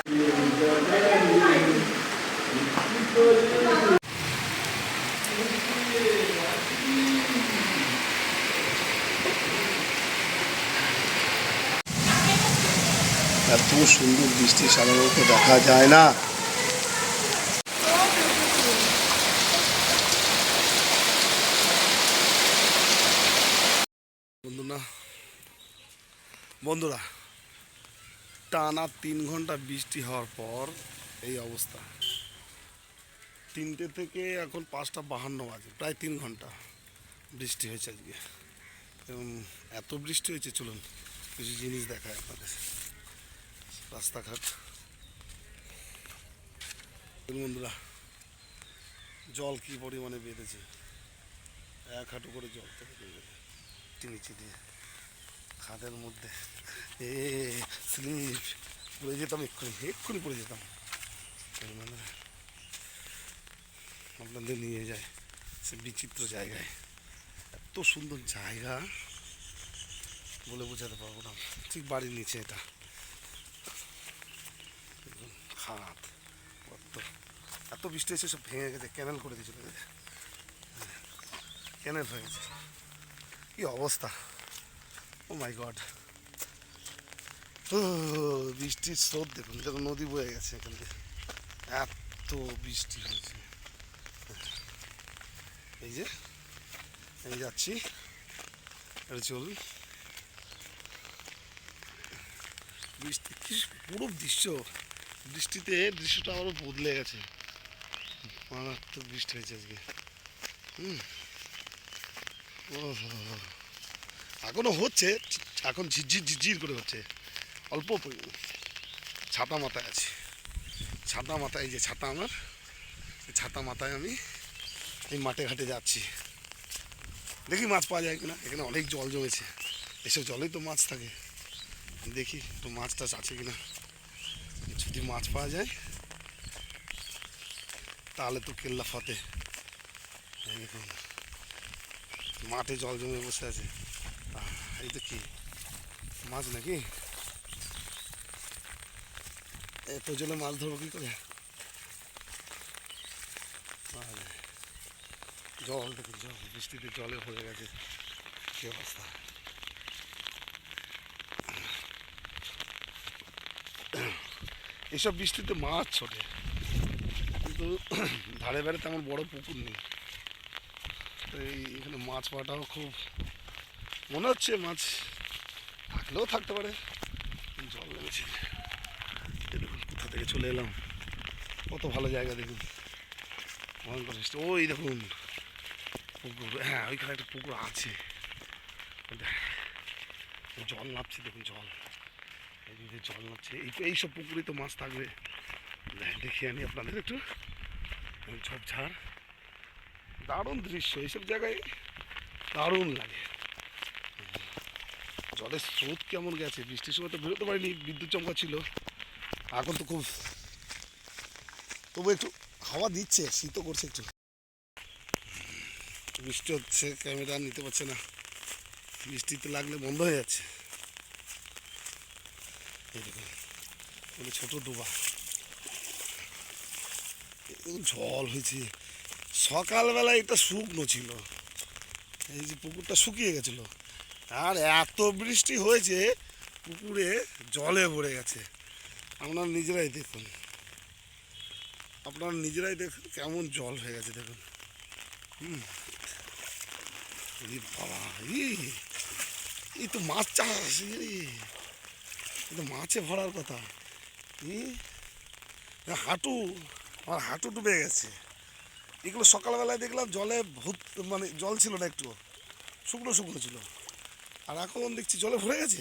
এত সুন্দর বৃষ্টি সাধারণত দেখা যায় না। বন্ধুরা টানা 3 ঘন্টা বৃষ্টি হওয়ার পর এই অবস্থা। 3টে থেকে এখন 5:52 বাজে, প্রায় 3 ঘন্টা বৃষ্টি হয়েছে আজকে। এবং এত বৃষ্টি হয়েছে, চলুন কিছু জিনিস দেখায় আপনাদের। রাস্তাঘাট বন্ধুরা, জল কি পরিমাণে বেঁধেছে, 1 হাঁটু করে জল থেকে বেঁধেছে নিচে দিয়ে খাদের মধ্যে। স্লিপ পড়ে যেতাম, এক্ষুনি পড়ে যেতাম। আপনাদের নিয়ে যায় সে বিচিত্র জায়গায়, এত সুন্দর জায়গা বলে বোঝাতে পারবো না। ঠিক বাড়ির নিচে এটা খাদ, এত বৃষ্টি হয়েছে সব ভেঙে গেছে, ক্যানেল করে দিয়ে চলে গেছে, ক্যানেল হয়ে গেছে। কি অবস্থা, ও মাই গড। বৃষ্টির স্রোত দেখুন, যখন নদী বয়ে গেছে এখান থেকে, এত বৃষ্টি হয়েছে। এই যে আমি যাচ্ছি, এটা চলুন। বৃষ্টি কি পুরো দৃশ্য, বৃষ্টিতে দৃশ্যটা আরও বদলে গেছে। মারাত্মক বৃষ্টি হয়েছে আজকে। এখনো হচ্ছে, এখন ঝিরঝির করে হচ্ছে, অল্প পরিমাণ। ছাতা মাথায় আছে, ছাতা মাথায়, যে ছাতা আমার, ছাতা মাথায় আমি এই মাঠে ঘাটে যাচ্ছি। দেখি মাছ পাওয়া যায় কিনা, এখানে অনেক জল জমেছে, এসব জলেই তো মাছ থাকে। দেখি একটু মাছ টাছ আছে কিনা, যদি মাছ পাওয়া যায় তাহলে তো কেল্লা ফতে। দেখুন মাঠে জল জমে বসে আছে, এই তো কি মাছ নাকি, এত জলে মাছ ধরবো কি করে। জল দেখুন, জল বৃষ্টিতে জলে ভরে গেছে, কি অবস্থা। এসব বৃষ্টিতে মাছ ছোটে, কিন্তু ধারে ধারে তেমন বড় পুকুর নেই, এই এখানে মাছ পাওয়াটাও খুব, মনে হচ্ছে মাছ থাকলেও থাকতে পারে। জল লেগেছে, দেখুন কোথা থেকে চলে এলাম, কত ভালো জায়গা দেখুন, ভয়ঙ্কর বৃষ্টি। ওই দেখুন পুকুর, হ্যাঁ ওইখানে একটা পুকুর আছে, জল নামছে দেখুন, জল এইদিকে জল নামছে, এইসব পুকুরে তো মাছ থাকবে। দেখিয়ে আনি আপনাদের একটু, ঝোপঝাড়, দারুণ দৃশ্য, এইসব জায়গায় দারুণ লাগে। জলের স্রোত কেমন গেছে, বৃষ্টির সময় তো বেরোতে পারিনি, বিদ্যুৎ চমকা ছিল। এখন তো খুব, তবু একটু হাওয়া দিচ্ছে, শীতও করছে একটু। বৃষ্টি হচ্ছে, ক্যামেরা নিতে পারছে না, বৃষ্টিতে লাগলে বন্ধ হয়ে যাচ্ছে। এই দেখুন ছোট ডোবা, জল হয়েছে। সকালবেলা এটা শুকনো ছিল, এই যে পুকুরটা শুকিয়ে গেছিল, আর এত বৃষ্টি হয়েছে পুকুরে জলে ভরে গেছে। আপনারা নিজেরাই দেখুন, কেমন জল হয়ে গেছে দেখুন। বাবা, এই তো মাছ চাষ, এই তো মাছে ভরার কথা। হাঁটু, আমার হাঁটু ডুবে গেছে। এগুলো সকালবেলায় দেখলাম জলে মানে জল ছিল না, একটু শুকনো শুকনো ছিল, আর এখন দেখছি জলে ভরে গেছে।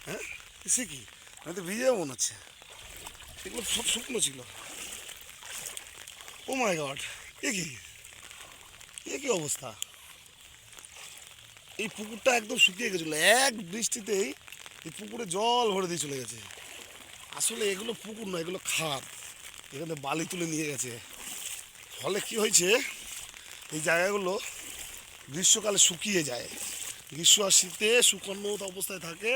হ্যাঁ সে কি, আমি তো ভিজে মনে হচ্ছে, এগুলো সব শুকনো ছিল। ও মাই গড, এ কি অবস্থা। এই পুকুরটা একদম শুকিয়ে গেছিলো, এক বৃষ্টিতেই এই পুকুরে জল ভরে দিয়ে চলে গেছে। আসলে এগুলো পুকুর নয়, এগুলো খাদ, এখানে বালি তুলে নিয়ে গেছে। ফলে কি হয়েছে, এই জায়গাগুলো গ্রীষ্মকালে শুকিয়ে যায়, গ্রীষ্ম আর শীতে শুকনো অবস্থায় থাকে,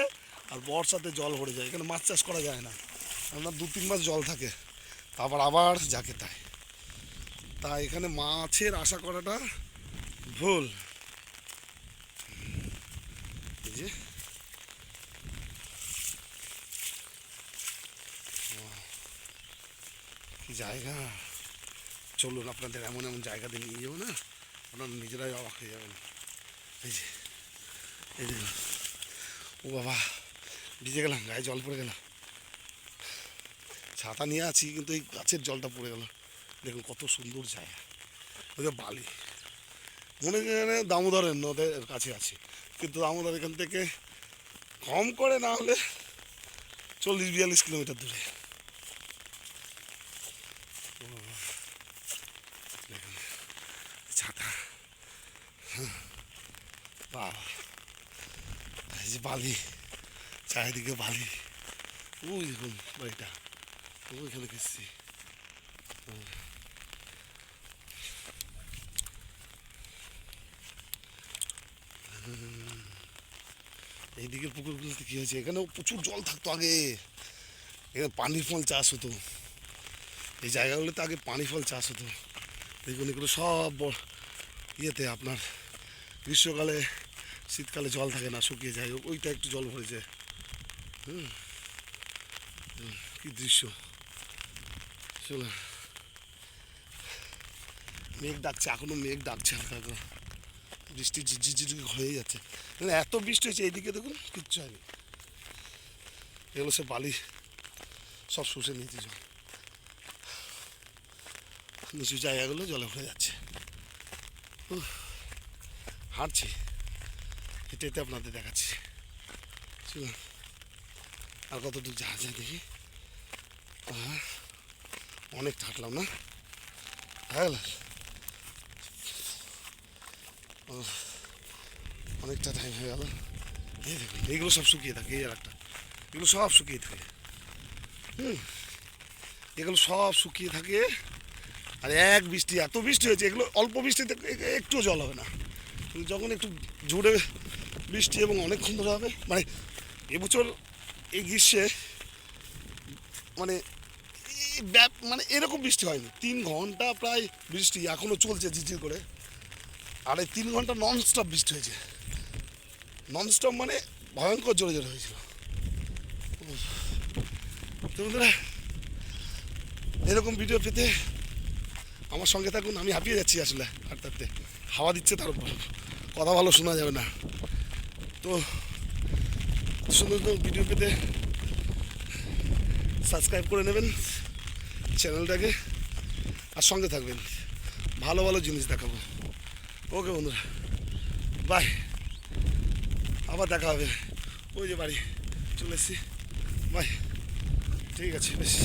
আর বর্ষাতে জল ভরে যায়, এখানে মাছ চাষ করা যায় না, আপনার 2-3 মাস জল থাকে, তারপর আবার যাকে তাই। তাই এখানে মাছের আশা করাটা ভুল। এই যে কি জায়গা, চলুন আপনাদের এমন এমন জায়গাতে নিয়ে যাবো না, আপনারা নিজেরাই অবাক হয়ে যাবেন। এই যে এই যে, ও বাবা ভিজে গেলাম, গায়ে জল পড়ে গেল, ছাতা নিয়ে আছি কিন্তু এই গাছের জলটা পড়ে গেল। দেখুন কত সুন্দর জায়গা, ওই যে বালি, মনে করেন দামোদরের নদের কাছে আছে, কিন্তু দামোদর এখান থেকে কম করে না হলে 40-42 কিলোমিটার দূরে। দেখুন ছাতা, বাবা এই যে বালি, চারিদিকে বালি, ওই দেখুন বাড়িটা, ওইখানে গেছি। এইদিকে পুকুরগুলোতে কী হয়েছে, এখানেও প্রচুর জল থাকতো আগে, এখানে পানি ফল চাষ হতো, এই জায়গাগুলোতে আগে পানি ফল চাষ হতো। দেখুন এগুলো সব ইয়েতে আপনার গ্রীষ্মকালে শীতকালে জল থাকে না, শুকিয়ে যায়, ওইটা একটু জল ভরেছে। হুম, কি দৃশ্য, চলো মেঘ ডাকছে, এখনো মেঘ ডাকছে হালকা হালকা, বৃষ্টি ঝিরঝির হয়ে যাচ্ছে, মানে এত বৃষ্টি হয়েছে এইদিকে দেখুন কিচ্ছু হয়নি, এগুলো সব বালি সব শুষে নিয়েছে জল, নিচু জায়গাগুলো জলে ভরে যাচ্ছে। হাঁটছি, হেঁটে হেঁটে আপনাদের দেখাচ্ছি, চলুন আর কতটুকু যাওয়া যায় দেখি। অনেকটা হাঁটলাম না, হয়ে গেল অনেকটা টাইম হয়ে গেল। এই দেখুন এইগুলো সব শুকিয়ে থাকে, এই আর একটা, এগুলো সব শুকিয়ে থাকে, এগুলো সব শুকিয়ে থাকে, আর এক বৃষ্টি, এত বৃষ্টি হয়েছে, এগুলো অল্প বৃষ্টিতে একটুও জল হবে না, কিন্তু যখন একটু জোরে বৃষ্টি এবং অনেকক্ষণ ধরে হবে, মানে এবছর এই গ্রীষ্মে মানে মানে এরকম বৃষ্টি হয়নি, 3 ঘন্টা প্রায় বৃষ্টি এখনও চলছে ঝিরঝির করে, আর এই 3 ঘন্টা ননস্টপ বৃষ্টি হয়েছে, ননস্টপ মানে ভয়ঙ্কর জোরে জোরে হয়েছিল। তো বন্ধুরা এরকম ভিডিও পেতে আমার সঙ্গে থাকুন, আমি হাঁপিয়ে যাচ্ছি আসলে হাঁটতে হাঁটতে, হাওয়া দিচ্ছে তার উপর, কথা ভালো শোনা যাবে না, তো সুন্দর সুন্দর ভিডিও পেতে সাবস্ক্রাইব করে নেবেন চ্যানেলটাকে, আর সঙ্গে থাকবেন, ভালো ভালো জিনিস দেখাবো। ওকে বন্ধুরা, বাই, আবার দেখা হবে, ওই যে বাড়ি চলে এসেছি, বাই, ঠিক আছে বেশ।